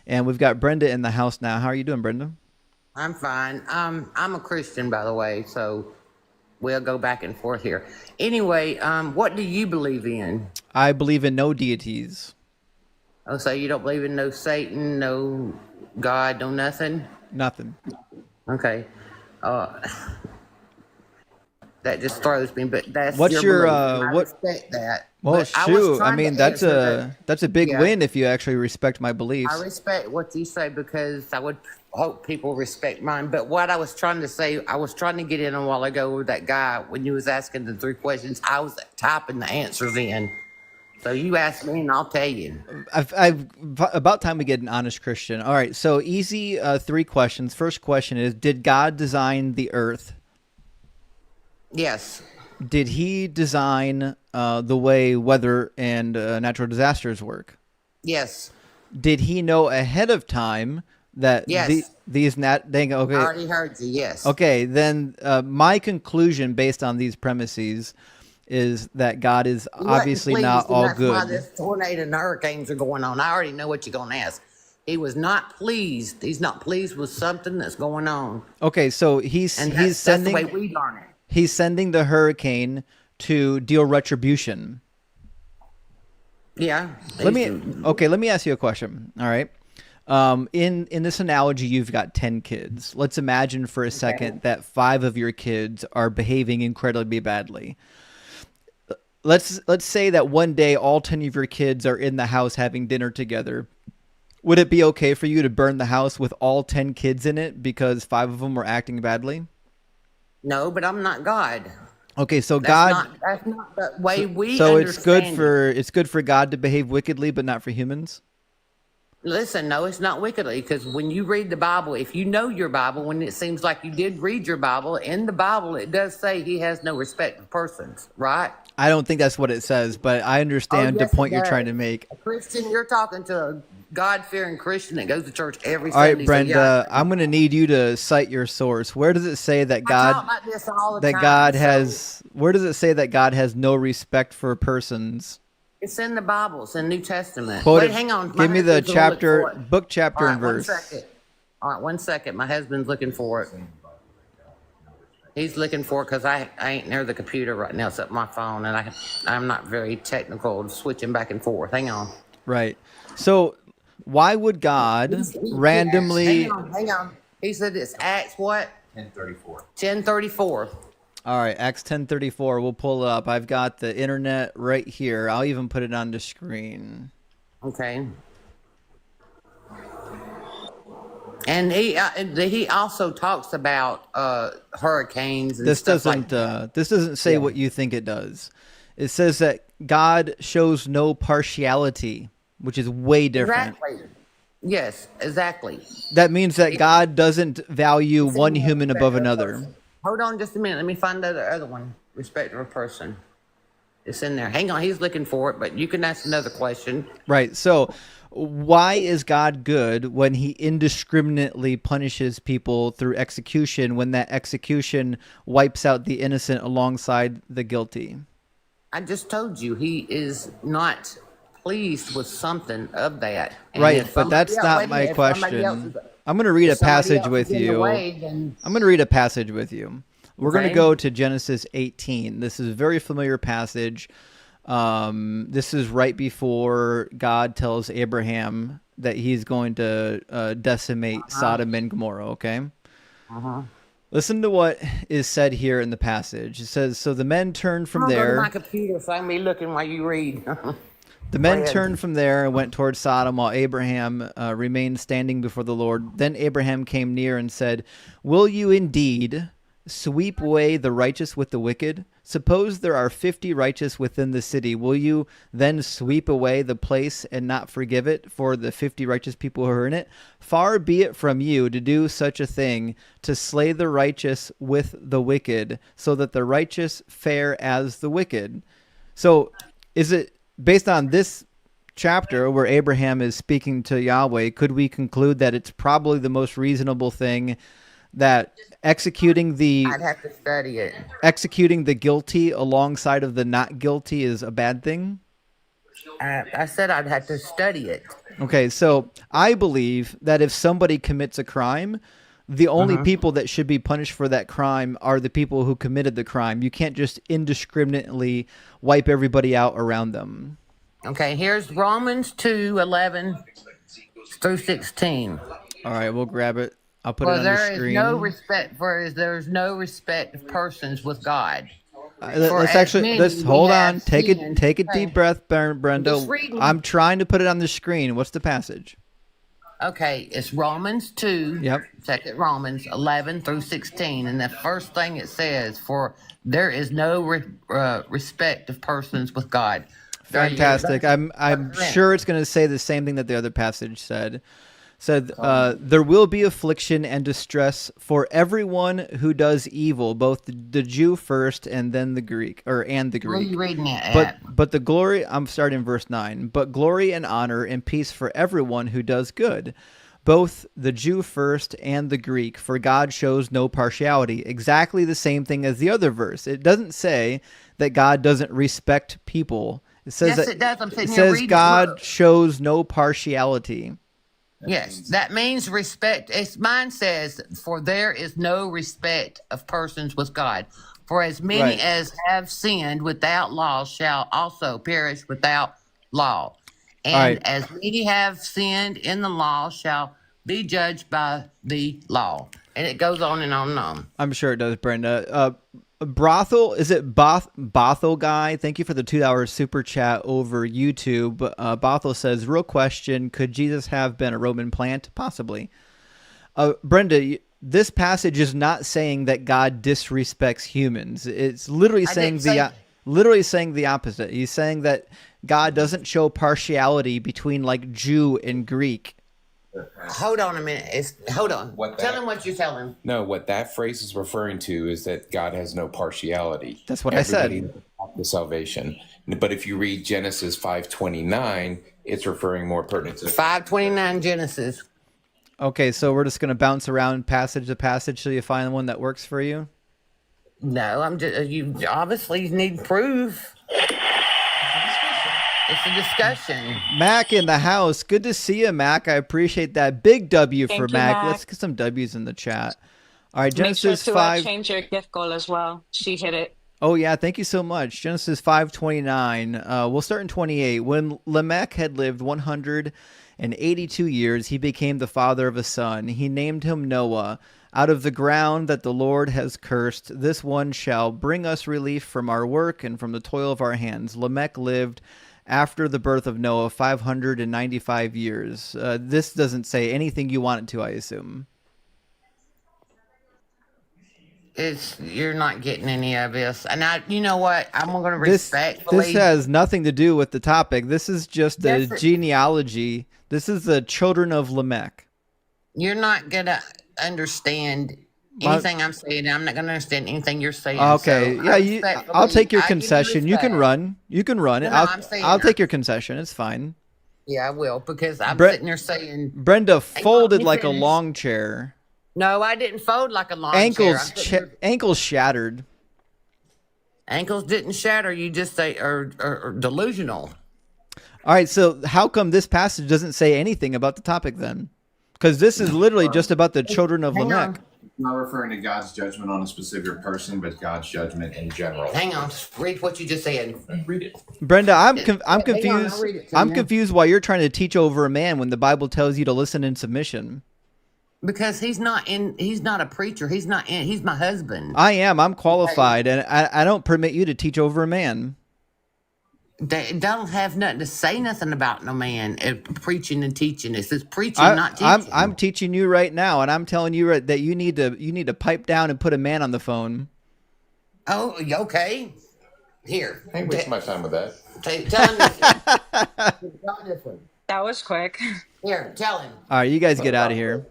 And we've got Brenda in the house now. How are you doing, Brenda? I'm fine. I'm a Christian, by the way, so we'll go back and forth here. Anyway, what do you believe in? I believe in no deities. Oh, so you don't believe in no Satan, no God, no nothing? Nothing. Okay. Uh, that just throws me, but that's What's your your belief, and I what? respect that. Well, But I was shoot. I trying mean, to answer the. that's a big Yeah, win if you actually respect my I beliefs. respect what you say because I would hope people respect mine. But what I was trying to say, I was trying to get in a while ago with that guy when you was asking the three questions. I was typing the answers in. So you ask me and I'll tell you. I've about time we get an honest Christian. All right, so easy three questions. First question is: did God design the Earth? Yes. Did He design the way weather and natural disasters work? Yes. Did He know ahead of time that Yes. these nat? Dang, I okay, already heard you. Yes. okay. Then my conclusion, based on these premises, is that God is He wasn't obviously not pleased, and all that's why good. this tornado and the hurricanes are going on. I already know what you're going to ask. He was not pleased. He's not pleased with something that's going on, Okay, so and he's that's the way sending we learn it. he's sending the hurricane to deal retribution. Yeah. Let me let me ask you a question. All right. In this analogy, you've got 10 kids. Let's imagine for a Okay. second that 5 of your kids are behaving incredibly badly. Let's say that one day all 10 of your kids are in the house having dinner together. Would it be okay for you to burn the house with all 10 kids in it because 5 of them were acting badly? No, but I'm not God. Okay, so That's God not that's not the way we so understand it. it's good for God to behave wickedly but not for humans? Listen, no, it's not wickedly because when you read the Bible, if you know your Bible, when it seems like you did read your Bible, in the Bible it does say he has no respect for persons, right? I don't think that's what it says, but I Oh, understand the yes, it point you're trying does. to make. A Christian, you're talking to a God fearing Christian that goes to church every All right, Sunday. So yeah, Brenda, I'm going to need you to cite your source. Where does it say that I talk about this all the time. God So has where does it say that God has no respect for persons? it's in the Bible, it's in the New Testament. Quote Wait, it. hang on. My Give me the husband's gonna look chapter, for it. book, All chapter, right, and one verse. second. All right, one second. My husband's looking for it. He's looking for it because I ain't near the computer right now. It's up my phone, and I'm not very technical, switching back and forth. Hang on. Right. So, why would God Hang randomly? on, hang on. He said it's Acts what? 1034. 10:34. All right, Acts 10:34. We'll pull it up. I've got the internet right here. I'll even put it on the screen. Okay. And he also talks about hurricanes and stuff like that. This doesn't say Yeah. what you think it does. It says that God shows no partiality, which is way different. Exactly. Yes, exactly. That means that God doesn't value It's in one there, human above respect of a another. person. Hold on just a minute. Let me find the other one. Respect of a person. It's in there. Hang on. He's looking for it, but you can ask another question. Right. So, why is God good when he indiscriminately punishes people through execution when that execution wipes out the innocent alongside the guilty? I just told you he is not pleased with something of that. And Right, if but somebody that's else, not wait a my minute, if somebody else question. is, I'm going to read if a somebody passage else with is in the you. way, then I'm going to read a passage with you. We're going to okay. go to Genesis 18. This is a very familiar passage. This is right before God tells Abraham that he's going to decimate Sodom and Gomorrah, okay? Uh-huh. Listen to what is said here in the passage. It says, so the men turned from I'm gonna go to my there. computer so I can be looking while you read. The Go men ahead. turned from there and went toward Sodom while Abraham remained standing before the Lord. Then Abraham came near and said, will you indeed sweep away the righteous with the wicked? Suppose there are 50 righteous within the city. Will you then sweep away the place and not forgive it for the 50 righteous people who are in it? Far be it from you to do such a thing, to slay the righteous with the wicked, so that the righteous fare as the wicked. So is it based on this chapter where Abraham is speaking to Yahweh, could we conclude that it's probably the most reasonable thing that I'd have to study it. executing the guilty alongside of the not guilty is a bad thing? I said I'd have to study it. Okay, so I believe that if somebody commits a crime, the only people that should be punished for that crime are the people who committed the crime. You can't just indiscriminately wipe everybody out around them. Okay, here's Romans 2:11 through 16. All right, we'll grab it. I'll put it For on the there is no screen. respect for there is no respect of persons with God. Let's as actually many let's we hold have on. Take sinned. a Okay. deep breath, Brenda. Just reading. I'm trying to put it on the screen. What's the passage? Okay, it's Romans 2, Yep. second Romans 11 through 16. And the first thing it says, for there is no respect of persons with God. Fantastic. I'm sure it's going to say the same thing that the other passage said. Said there will be affliction and distress for everyone who does evil, both the Jew first and then the Greek, and the Where are Greek. you reading it at? But the glory, I'm starting in verse 9. But glory and honor and peace for everyone who does good, both the Jew first and the Greek, for God shows no partiality. Exactly the same thing as the other verse. It doesn't say that God doesn't respect people. It says Yes, it does. I'm sitting it here says reading it. God Look. shows no partiality. Yes, that means respect. Mine says, for there is no respect of persons with God. For as many Right. as have sinned without law shall also perish without law. And right. as many have sinned in the law shall be judged by the law. And it goes on and on and on. I'm sure it does, Brenda. Brothel, is it Bothel guy? Thank you for the $2 super chat over YouTube. Bothel says, real question, could Jesus have been a Roman plant? Possibly. Brenda, this passage is not saying that God disrespects humans. It's literally saying the opposite. He's saying that God doesn't show partiality between like Jew and Greek. Hold on a minute. Hold on. Tell him what you're telling. No, what that phrase is referring to is that God has no partiality. That's what I said. Everybody has the salvation. But if you read Genesis 5:29, it's referring more pertinent to 5:29 Genesis. Okay, so we're just going to bounce around passage to passage till you find one that works for you? No, I'm just. You obviously need proof. It's a discussion. Mac in the house. Good to see you, Mac. I appreciate that. Big W for Thank you, Mac. Mac. Let's get some W's in the chat. All right, Make sure Genesis to 5. change your gift goal as well. She hit it. Oh, yeah. Thank you so much. Genesis 5:29. We'll start in 28. When Lamech had lived 182 years, he became the father of a son. He named him Noah. Out of the ground that the Lord has cursed, this one shall bring us relief from our work and from the toil of our hands. Lamech lived after the birth of Noah 595 years. This doesn't say anything you want it to, I assume. You're not getting any of this, and you know what? I'm going to respectfully. This has nothing to do with the topic. This is just a genealogy. This is the children of Lamech. You're not going to understand anything I'm saying. I'm not going to understand anything you're saying. Okay, so yeah, I'll take your concession. You can run. You can run. No, I'll take your concession. It's fine. Yeah, I will, because I'm sitting there saying Brenda folded like a long chair. No, I didn't fold like a long chair. Ankles shattered. Ankles didn't shatter. You just say are delusional. All right, so how come this passage doesn't say anything about the topic then? Because this is literally just about the children of Lamech. It's not referring to God's judgment on a specific person, but God's judgment in general. Hang on, read what you just said. Read it. Brenda, I'm confused. I'll read it to I'm you. confused why you're trying to teach over a man when the Bible tells you to listen in submission. Because he's not a preacher. He's my husband. I am. I'm qualified, and I don't permit you to teach over a man. They don't have nothing to say nothing about no man preaching and teaching. It says preaching, not teaching. I'm teaching you right now, and I'm telling you that you need to pipe down and put a man on the phone. Oh, okay. Here. I ain't wasting my time with that. Tell him this one. Tell him this one. That was quick. Here, tell him. All right, you guys get out of here.